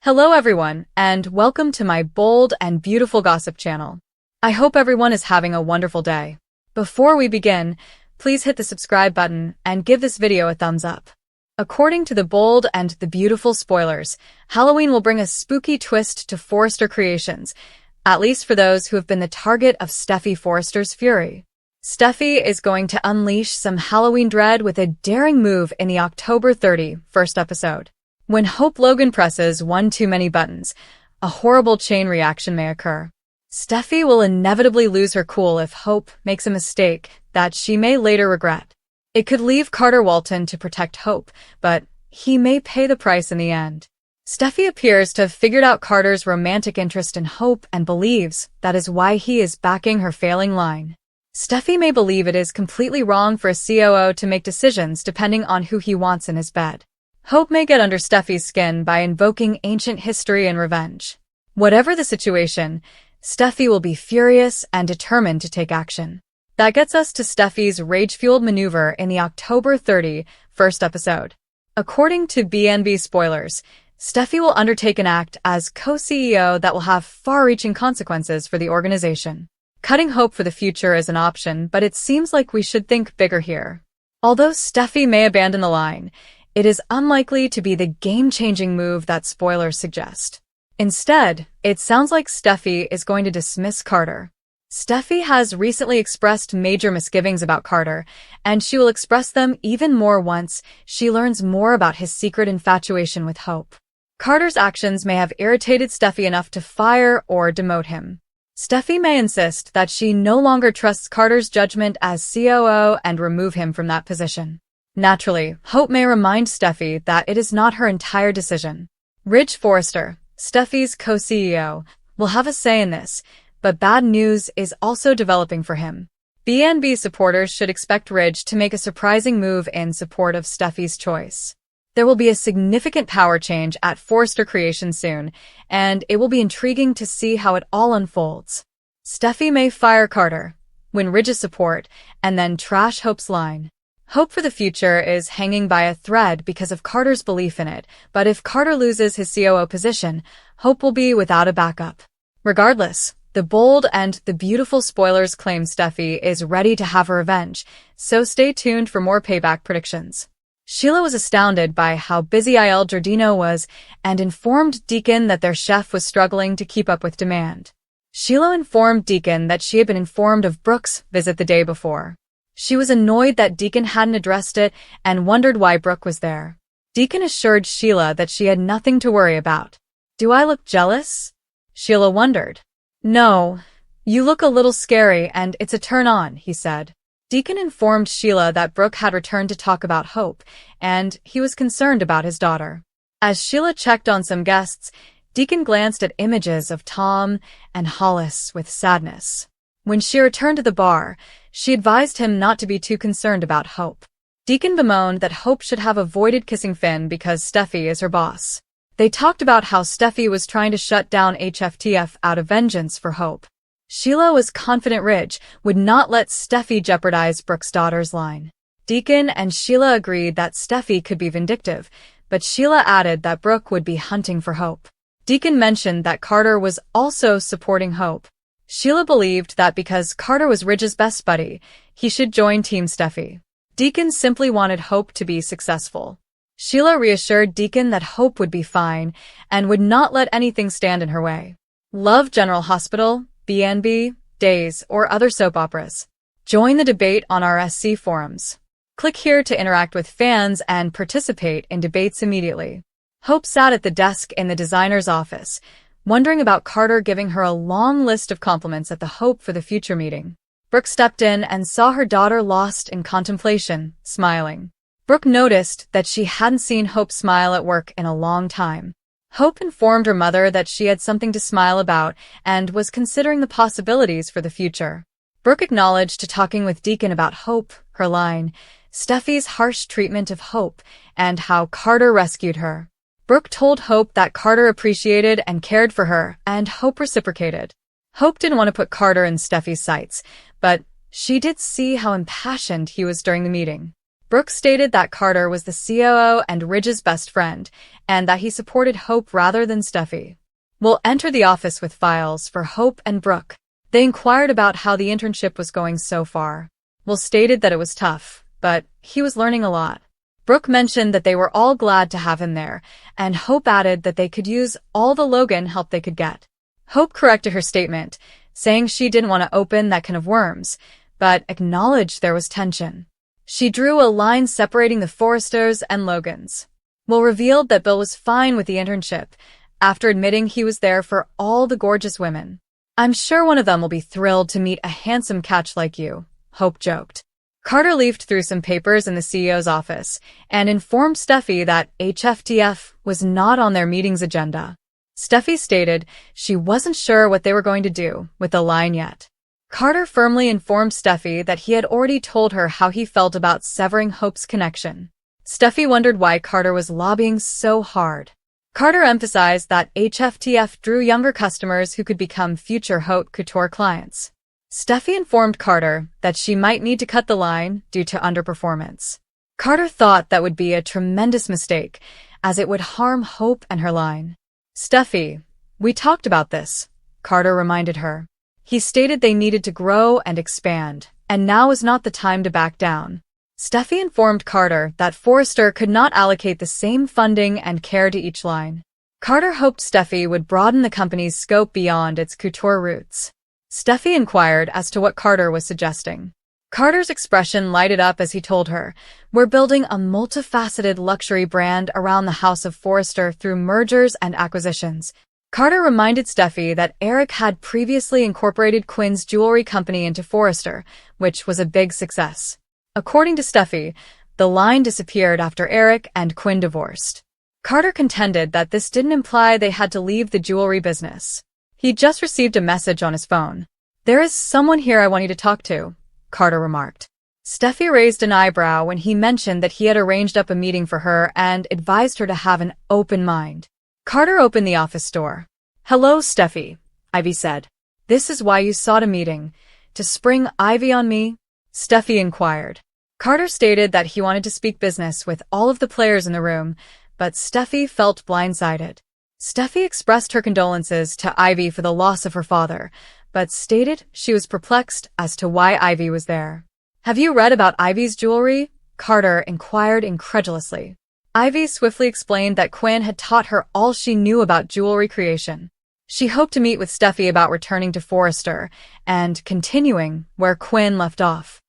Hello everyone, and welcome to my bold and beautiful gossip channel. I hope everyone is having a wonderful day. Before we begin, please hit the subscribe button and give this video a thumbs up. According to the bold and the beautiful spoilers, Halloween will bring a spooky twist to Forrester creations, at least for those who have been the target of Steffy Forrester's fury. Steffy is going to unleash some Halloween dread with a daring move in the October 30 first episode. When Hope Logan presses one too many buttons, a horrible chain reaction may occur. Steffy will inevitably lose her cool if Hope makes a mistake that she may later regret. It could leave Carter Walton to protect Hope, but he may pay the price in the end. Steffy appears to have figured out Carter's romantic interest in Hope and believes that is why he is backing her failing line. Steffy may believe it is completely wrong for a COO to make decisions depending on who he wants in his bed. Hope may get under Steffy's skin by invoking ancient history and revenge. Whatever the situation, Steffy will be furious and determined to take action. That gets us to Steffy's rage-fueled maneuver in the October 30 first episode. According to BNB spoilers, Steffy will undertake an act as co-CEO that will have far-reaching consequences for the organization. Cutting Hope for the future is an option, but it seems like we should think bigger here. Although Steffy may abandon the line, it is unlikely to be the game-changing move that spoilers suggest. Instead, it sounds like Steffy is going to dismiss Carter. Steffy has recently expressed major misgivings about Carter, and she will express them even more once she learns more about his secret infatuation with Hope. Carter's actions may have irritated Steffy enough to fire or demote him. Steffy may insist that she no longer trusts Carter's judgment as COO and remove him from that position. Naturally, Hope may remind Steffy that it is not her entire decision. Ridge Forrester, Steffy's co-CEO, will have a say in this, but bad news is also developing for him. BNB supporters should expect Ridge to make a surprising move in support of Steffy's choice. There will be a significant power change at Forrester Creation soon, and it will be intriguing to see how it all unfolds. Steffy may fire Carter, win Ridge's support, and then trash Hope's line. Hope for the future is hanging by a thread because of Carter's belief in it, but if Carter loses his COO position, Hope will be without a backup. Regardless, the bold and the beautiful spoilers claim Steffy is ready to have her revenge, so stay tuned for more payback predictions. Sheila was astounded by how busy Il Giardino was and informed Deacon that their chef was struggling to keep up with demand. Sheila informed Deacon that she had been informed of Brooke's visit the day before. She was annoyed that Deacon hadn't addressed it and wondered why Brooke was there. Deacon assured Sheila that she had nothing to worry about. "Do I look jealous?" Sheila wondered. "No, you look a little scary and it's a turn on," he said. Deacon informed Sheila that Brooke had returned to talk about Hope, and he was concerned about his daughter. As Sheila checked on some guests, Deacon glanced at images of Tom and Hollis with sadness. When she returned to the bar, she advised him not to be too concerned about Hope. Deacon bemoaned that Hope should have avoided kissing Finn because Steffy is her boss. They talked about how Steffy was trying to shut down HFTF out of vengeance for Hope. Sheila was confident Ridge would not let Steffy jeopardize Brooke's daughter's line. Deacon and Sheila agreed that Steffy could be vindictive, but Sheila added that Brooke would be hunting for Hope. Deacon mentioned that Carter was also supporting Hope. Sheila believed that because Carter was Ridge's best buddy, he should join Team Steffy. Deacon simply wanted Hope to be successful. Sheila reassured Deacon that Hope would be fine and would not let anything stand in her way. Love General Hospital, BNB, Days, or other soap operas? Join the debate on our SC forums. Click here to interact with fans and participate in debates immediately. Hope sat at the desk in the designer's office, wondering about Carter giving her a long list of compliments at the Hope for the Future meeting. Brooke stepped in and saw her daughter lost in contemplation, smiling. Brooke noticed that she hadn't seen Hope smile at work in a long time. Hope informed her mother that she had something to smile about and was considering the possibilities for the future. Brooke acknowledged to talking with Deacon about Hope, her line, Steffy's harsh treatment of Hope, and how Carter rescued her. Brooke told Hope that Carter appreciated and cared for her, and Hope reciprocated. Hope didn't want to put Carter in Steffy's sights, but she did see how impassioned he was during the meeting. Brooke stated that Carter was the COO and Ridge's best friend, and that he supported Hope rather than Steffy. We'll enter the office with files for Hope and Brooke. They inquired about how the internship was going so far. Will stated that it was tough, but he was learning a lot. Brooke mentioned that they were all glad to have him there, and Hope added that they could use all the Logan help they could get. Hope corrected her statement, saying she didn't want to open that can of worms, but acknowledged there was tension. She drew a line separating the Forresters and Logans. Will revealed that Bill was fine with the internship, after admitting he was there for all the gorgeous women. I'm sure one of them will be thrilled to meet a handsome catch like you, Hope joked. Carter leafed through some papers in the CEO's office and informed Steffy that HFTF was not on their meeting's agenda. Steffy stated she wasn't sure what they were going to do with the line yet. Carter firmly informed Steffy that he had already told her how he felt about severing Hope's connection. Steffy wondered why Carter was lobbying so hard. Carter emphasized that HFTF drew younger customers who could become future haute couture clients. Steffy informed Carter that she might need to cut the line due to underperformance. Carter thought that would be a tremendous mistake, as it would harm Hope and her line. Steffy, we talked about this, Carter reminded her. He stated they needed to grow and expand, and now is not the time to back down. Steffy informed Carter that Forrester could not allocate the same funding and care to each line. Carter hoped Steffy would broaden the company's scope beyond its couture roots. Steffy inquired as to what Carter was suggesting. Carter's expression lighted up as he told her, "We're building a multifaceted luxury brand around the House of Forrester through mergers and acquisitions." Carter reminded Steffy that Eric had previously incorporated Quinn's jewelry company into Forrester, which was a big success. According to Steffy, the line disappeared after Eric and Quinn divorced. Carter contended that this didn't imply they had to leave the jewelry business. He just received a message on his phone. "There is someone here I want you to talk to," Carter remarked. Steffy raised an eyebrow when he mentioned that he had arranged up a meeting for her and advised her to have an open mind. Carter opened the office door. "Hello, Steffy," Ivy said. "This is why you sought a meeting. To spring Ivy on me?" Steffy inquired. Carter stated that he wanted to speak business with all of the players in the room, but Steffy felt blindsided. Steffy expressed her condolences to Ivy for the loss of her father, but stated she was perplexed as to why Ivy was there. "Have you read about Ivy's jewelry?" Carter inquired incredulously. Ivy swiftly explained that Quinn had taught her all she knew about jewelry creation. She hoped to meet with Steffy about returning to Forrester and continuing where Quinn left off.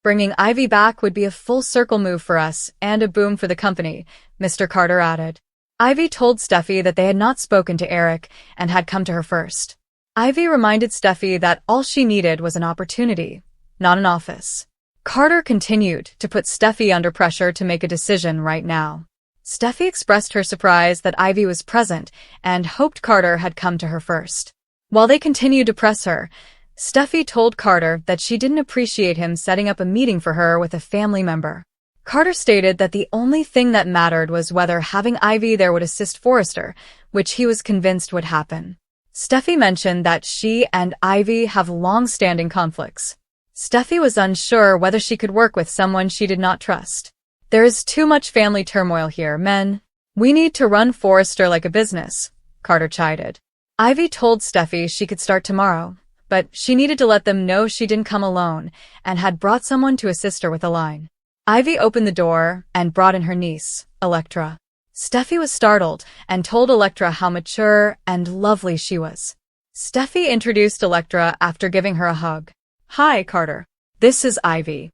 "Bringing Ivy back would be a full-circle move for us and a boom for the company," Mr. Carter added. Ivy told Steffy that they had not spoken to Eric and had come to her first. Ivy reminded Steffy that all she needed was an opportunity, not an office. Carter continued to put Steffy under pressure to make a decision right now. Steffy expressed her surprise that Ivy was present and hoped Carter had come to her first. While they continued to press her, Steffy told Carter that she didn't appreciate him setting up a meeting for her with a family member. Carter stated that the only thing that mattered was whether having Ivy there would assist Forrester, which he was convinced would happen. Steffy mentioned that she and Ivy have long-standing conflicts. Steffy was unsure whether she could work with someone she did not trust. "There is too much family turmoil here, men. We need to run Forrester like a business," Carter chided. Ivy told Steffy she could start tomorrow, but she needed to let them know she didn't come alone and had brought someone to assist her with a line. Ivy opened the door and brought in her niece, Electra. Steffy was startled and told Electra how mature and lovely she was. Steffy introduced Electra after giving her a hug. "Hi, Carter. This is Ivy."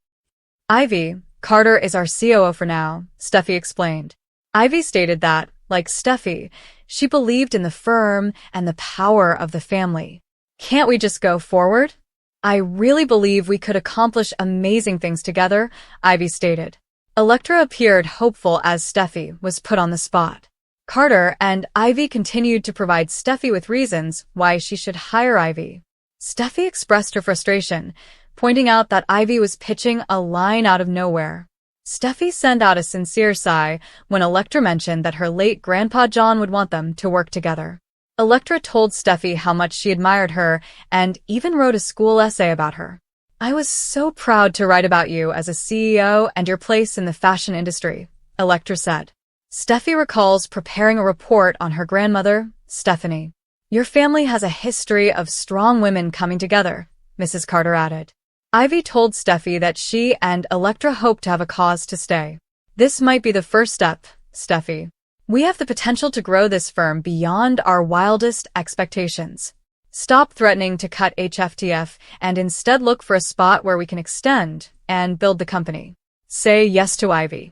"Ivy, Carter is our COO for now," Steffy explained. Ivy stated that, like Steffy, she believed in the firm and the power of the family. "Can't we just go forward? I really believe we could accomplish amazing things together," Ivy stated. Electra appeared hopeful as Steffy was put on the spot. Carter and Ivy continued to provide Steffy with reasons why she should hire Ivy. Steffy expressed her frustration, pointing out that Ivy was pitching a line out of nowhere. Steffy sent out a sincere sigh when Electra mentioned that her late Grandpa John would want them to work together. Electra told Steffy how much she admired her and even wrote a school essay about her. I was so proud to write about you as a CEO and your place in the fashion industry, Electra said. Steffy recalls preparing a report on her grandmother, Stephanie. Your family has a history of strong women coming together, Mrs. Carter added. Ivy told Steffy that she and Electra hope to have a cause to stay. This might be the first step, Steffy. We have the potential to grow this firm beyond our wildest expectations. Stop threatening to cut HFTF and instead look for a spot where we can extend and build the company. Say yes to Ivy.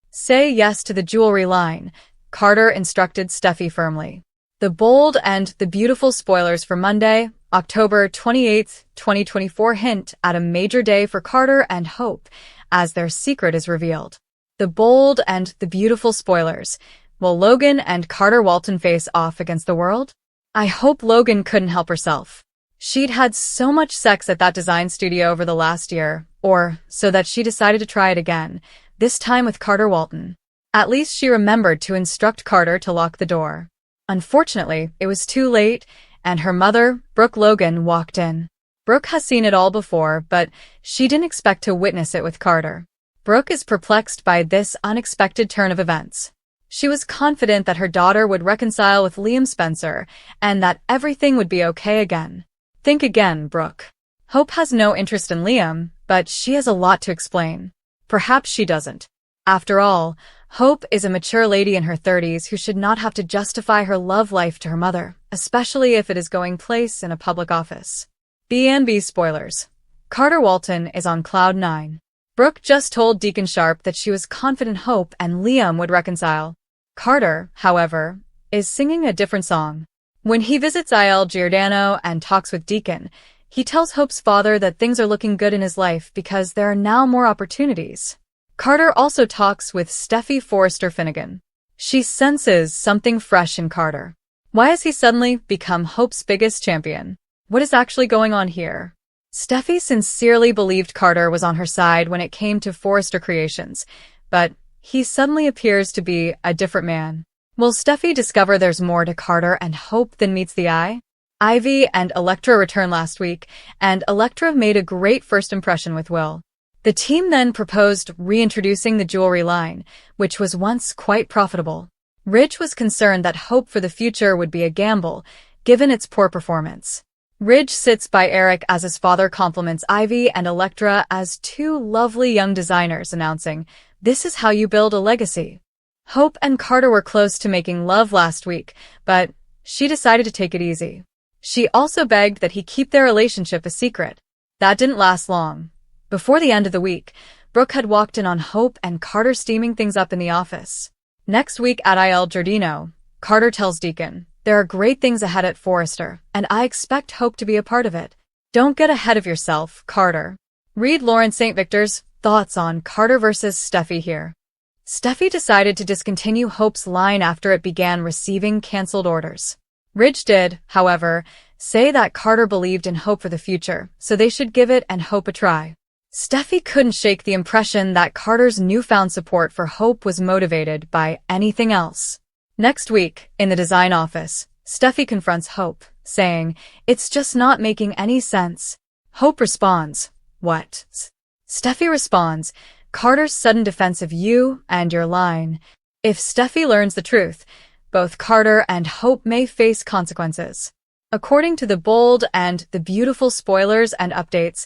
Say yes to the jewelry line, Carter instructed Steffy firmly. The bold and the beautiful spoilers for Monday, October 28, 2024 hint at a major day for Carter and Hope as their secret is revealed. The bold and the beautiful spoilers. Will Logan and Carter Walton face off against the world? I hope Logan couldn't help herself. She'd had so much sex at that design studio over the last year, or so that she decided to try it again, this time with Carter Walton. At least she remembered to instruct Carter to lock the door. Unfortunately, it was too late, and her mother, Brooke Logan, walked in. Brooke has seen it all before, but she didn't expect to witness it with Carter. Brooke is perplexed by this unexpected turn of events. She was confident that her daughter would reconcile with Liam Spencer and that everything would be okay again. Think again, Brooke. Hope has no interest in Liam, but she has a lot to explain. Perhaps she doesn't. After all, Hope is a mature lady in her 30s who should not have to justify her love life to her mother, especially if it is going place in a public office. B&B spoilers. Carter Walton is on cloud 9. Brooke just told Deacon Sharp that she was confident Hope and Liam would reconcile. Carter, however, is singing a different song. When he visits Il Giordano and talks with Deacon, he tells Hope's father that things are looking good in his life because there are now more opportunities. Carter also talks with Steffy Forrester Finnegan. She senses something fresh in Carter. Why has he suddenly become Hope's biggest champion? What is actually going on here? Steffy sincerely believed Carter was on her side when it came to Forrester Creations, but he suddenly appears to be a different man. Will Steffy discover there's more to Carter and Hope than meets the eye? Ivy and Electra returned last week, and Electra made a great first impression with Will. The team then proposed reintroducing the jewelry line, which was once quite profitable. Ridge was concerned that Hope for the future would be a gamble, given its poor performance. Ridge sits by Eric as his father compliments Ivy and Electra as two lovely young designers, announcing, "This is how you build a legacy." Hope and Carter were close to making love last week, but she decided to take it easy. She also begged that he keep their relationship a secret. That didn't last long. Before the end of the week, Brooke had walked in on Hope and Carter steaming things up in the office. Next week at Il Giardino, Carter tells Deacon, "There are great things ahead at Forrester, and I expect Hope to be a part of it. Don't get ahead of yourself, Carter." Read Lauren St. Victor's thoughts on Carter versus Steffy here. Steffy decided to discontinue Hope's line after it began receiving canceled orders. Ridge did, however, say that Carter believed in Hope for the future, so they should give it and Hope a try. Steffy couldn't shake the impression that Carter's newfound support for Hope was motivated by anything else. Next week, in the design office, Steffy confronts Hope, saying, "It's just not making any sense." Hope responds, "What?" Steffy responds, "Carter's sudden defense of you and your line. If Steffy learns the truth, both Carter and Hope may face consequences." According to the bold and the beautiful spoilers and updates,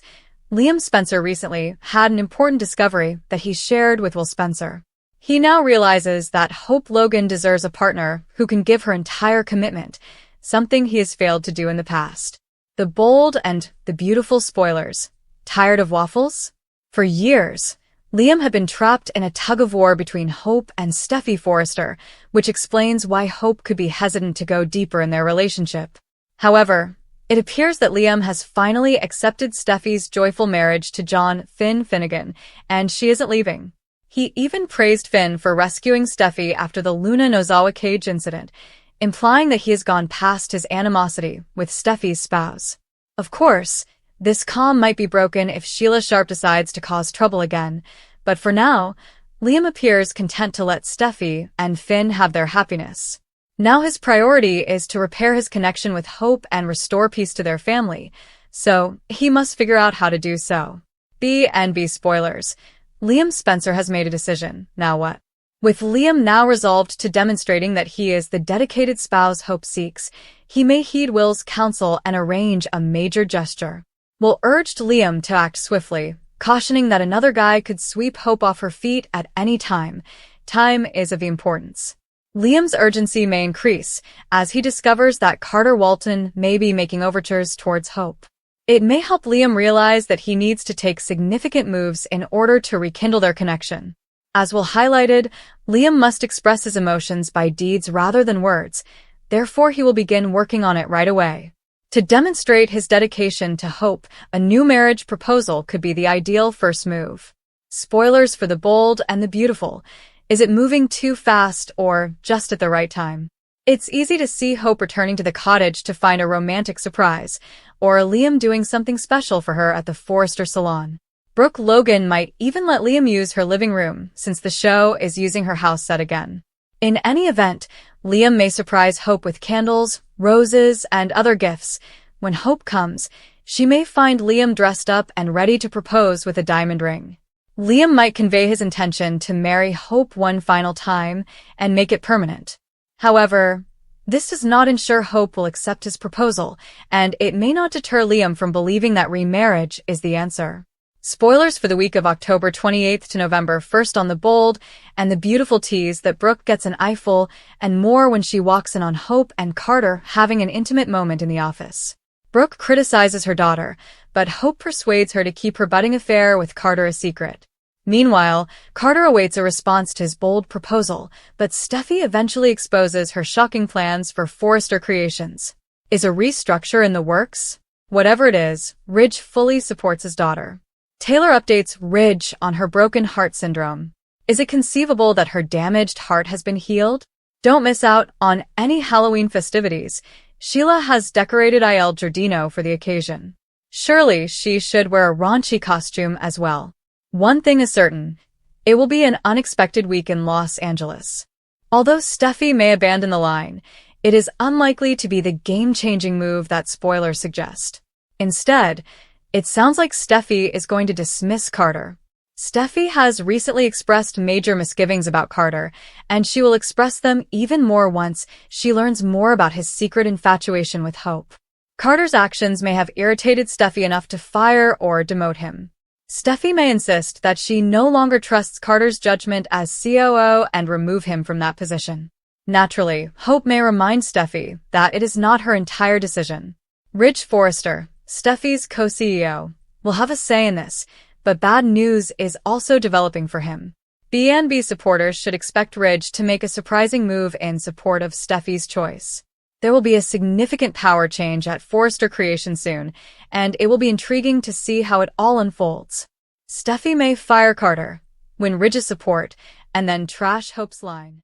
Liam Spencer recently had an important discovery that he shared with Will Spencer. He now realizes that Hope Logan deserves a partner who can give her entire commitment, something he has failed to do in the past. The bold and the beautiful spoilers. Tired of waffles? For years, Liam had been trapped in a tug-of-war between Hope and Steffy Forrester, which explains why Hope could be hesitant to go deeper in their relationship. However, it appears that Liam has finally accepted Steffy's joyful marriage to John Finn Finnegan, and she isn't leaving. He even praised Finn for rescuing Steffy after the Luna Nozawa cage incident, implying that he has gone past his animosity with Steffy's spouse. Of course, this calm might be broken if Sheila Sharp decides to cause trouble again, but for now, Liam appears content to let Steffy and Finn have their happiness. Now his priority is to repair his connection with Hope and restore peace to their family, so he must figure out how to do so. B&B spoilers. Liam Spencer has made a decision. Now what? With Liam now resolved to demonstrating that he is the dedicated spouse Hope seeks, he may heed Will's counsel and arrange a major gesture. Will urged Liam to act swiftly, cautioning that another guy could sweep Hope off her feet at any time. Time is of importance. Liam's urgency may increase as he discovers that Carter Walton may be making overtures towards Hope. It may help Liam realize that he needs to take significant moves in order to rekindle their connection. As Will highlighted, Liam must express his emotions by deeds rather than words, therefore he will begin working on it right away. To demonstrate his dedication to Hope, a new marriage proposal could be the ideal first move. Spoilers for the bold and the beautiful. Is it moving too fast or just at the right time? It's easy to see Hope returning to the cottage to find a romantic surprise, or Liam doing something special for her at the Forrester salon. Brooke Logan might even let Liam use her living room, since the show is using her house set again. In any event, Liam may surprise Hope with candles, roses, and other gifts. When Hope comes, she may find Liam dressed up and ready to propose with a diamond ring. Liam might convey his intention to marry Hope one final time and make it permanent. However, this does not ensure Hope will accept his proposal, and it may not deter Liam from believing that remarriage is the answer. Spoilers for the week of October 28th to November 1st on the bold and the beautiful tease that Brooke gets an eyeful and more when she walks in on Hope and Carter having an intimate moment in the office. Brooke criticizes her daughter, but Hope persuades her to keep her budding affair with Carter a secret. Meanwhile, Carter awaits a response to his bold proposal, but Steffy eventually exposes her shocking plans for Forrester Creations. Is a restructure in the works? Whatever it is, Ridge fully supports his daughter. Taylor updates Ridge on her broken heart syndrome. Is it conceivable that her damaged heart has been healed? Don't miss out on any Halloween festivities. Sheila has decorated Il Giardino for the occasion. Surely she should wear a raunchy costume as well. One thing is certain, it will be an unexpected week in Los Angeles. Although Steffy may abandon the line, it is unlikely to be the game-changing move that spoilers suggest. Instead, it sounds like Steffy is going to dismiss Carter. Steffy has recently expressed major misgivings about Carter, and she will express them even more once she learns more about his secret infatuation with Hope. Carter's actions may have irritated Steffy enough to fire or demote him. Steffy may insist that she no longer trusts Carter's judgment as COO and remove him from that position. Naturally, Hope may remind Steffy that it is not her entire decision. Ridge Forrester, Steffy's co-CEO, will have a say in this, but bad news is also developing for him. B&B supporters should expect Ridge to make a surprising move in support of Steffy's choice. There will be a significant power change at Forrester Creations soon, and it will be intriguing to see how it all unfolds. Steffy may fire Carter, win Ridge's support, and then trash Hope's line.